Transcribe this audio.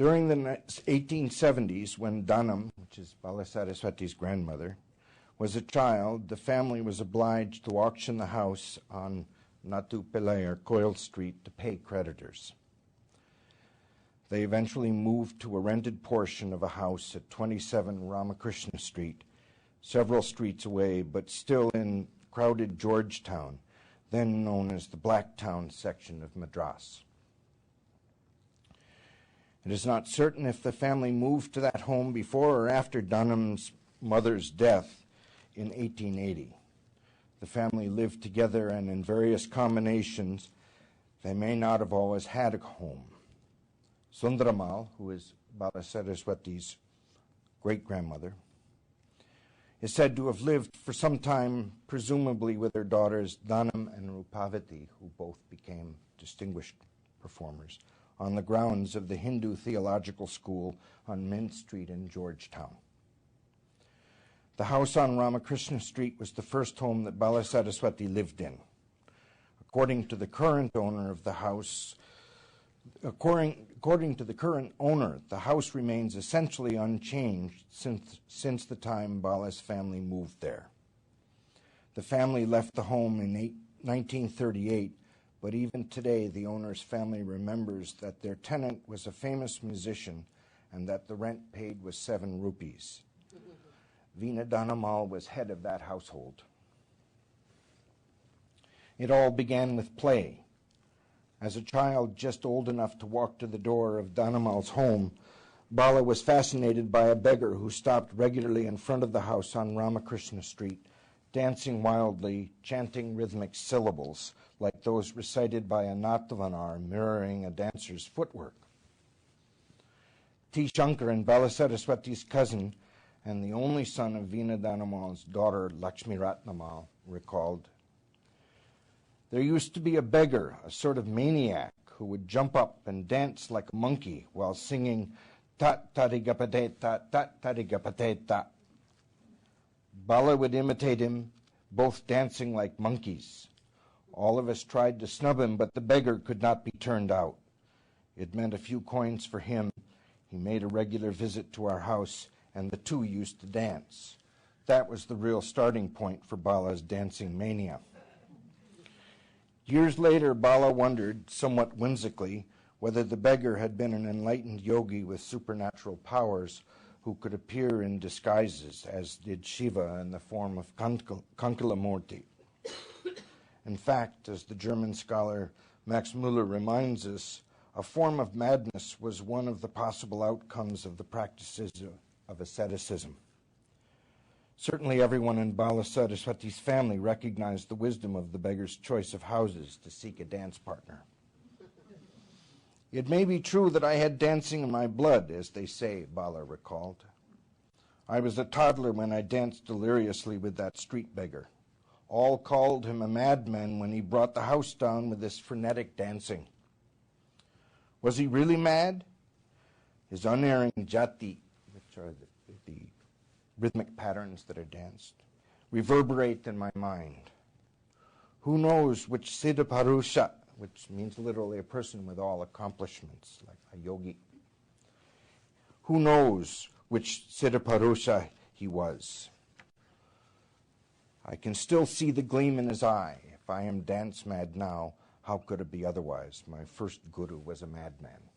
During the 1870s, when Dhanam, which is Balasaraswati's grandmother, was a child, the family was obliged to auction the house on Natu Pillai or Coyle Street to pay creditors. They eventually moved to a rented portion of a house at 27 Ramakrishna Street, several streets away, but still in crowded Georgetown, then known as the Blacktown section of Madras. It is not certain if the family moved to that home before or after Dunham's mother's death in 1880. The family lived together, and in various combinations, they may not have always had a home. Sundramal, who is Balasaraswati's great-grandmother, is said to have lived for some time, presumably with her daughters Dhanam and Rupavati, who both became distinguished performers, on the grounds of the Hindu Theological School on Mint Street in Georgetown. The house on Ramakrishna Street was the first home that Balasaraswati lived in. According to the current owner of the house, according to the current owner, the house remains essentially unchanged since the time Bala's family moved there. The family left the home in 1938, but even today the owner's family remembers that their tenant was a famous musician and that the rent paid was 7 rupees. Veena Dhanamal was head of that household. It all began with play. As a child just old enough to walk to the door of Dhanamal's home, Bala was fascinated by a beggar who stopped regularly in front of the house on Ramakrishna Street, dancing wildly, chanting rhythmic syllables like those recited by a Natavanar mirroring a dancer's footwork. T. Shankar and Balasaraswati's cousin and the only son of Veena Dhanamal's daughter Lakshmi Ratnamal recalled, "There used to be a beggar, a sort of maniac, who would jump up and dance like a monkey while singing tat tarigapateta, tat tarigapateta. Bala would imitate him, both dancing like monkeys. All of us tried to snub him, but the beggar could not be turned out. It meant a few coins for him. He made a regular visit to our house, and the two used to dance. That was the real starting point for Bala's dancing mania." Years later, Bala wondered, somewhat whimsically, whether the beggar had been an enlightened yogi with supernatural powers who could appear in disguises, as did Shiva in the form of Kankalamurti. In fact, as the German scholar Max Müller reminds us, a form of madness was one of the possible outcomes of the practices of asceticism. Certainly everyone in Balasaraswati's family recognized the wisdom of the beggar's choice of houses to seek a dance partner. "It may be true that I had dancing in my blood, as they say," Bala recalled. "I was a toddler when I danced deliriously with that street beggar. All called him a madman when he brought the house down with this frenetic dancing. Was he really mad? His unerring jati, which are the rhythmic patterns that are danced, reverberate in my mind. Who knows which Siddhaparusha, which means literally a person with all accomplishments, like a yogi. Who knows which Siddhaparusha he was? I can still see the gleam in his eye. If I am dance mad now, how could it be otherwise? My first guru was a madman."